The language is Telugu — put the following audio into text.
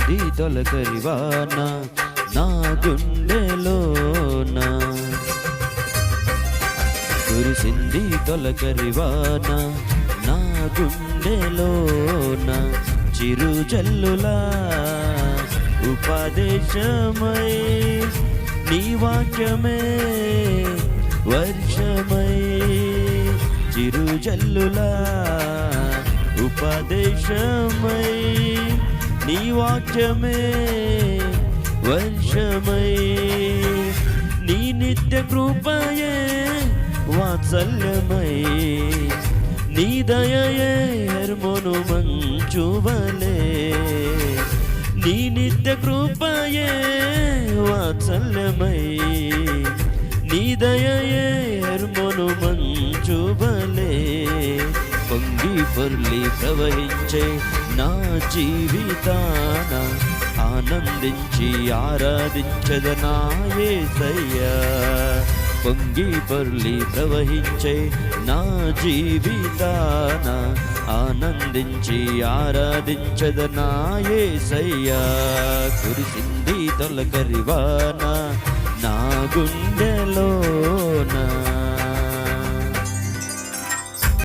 కురిసింది తొలకరివాన నా గుండెలోన, కురిసింది తొలకరివాన నా గుండెలోన, చిరుజల్లులా ఉపదేశమై నీ వాక్యమే వర్షమై, చిరుజల్లులా ఉపదేశమై నీ వాక్యమే వర్షమై, నీ నిత్య కృపయే వాత్సల్యమై, నీ దయయే హెర్మోను మంచువలే, నీ నిత్య కృపయే వాత్సల్యమై, నీ దయయే హెర్మోను మంచువలే, పొంగి పొర్లి ప్రవహించే నా జీవితాన ఆనందించి ఆరాధించద నా యేసయ్యా, పొంగి పొర్లి ప్రవహించే నా జీవితాన ఆనందించి ఆరాధించద నా యేసయ్యా, కురిసింది తొలకరివాన నా గుండెలోన.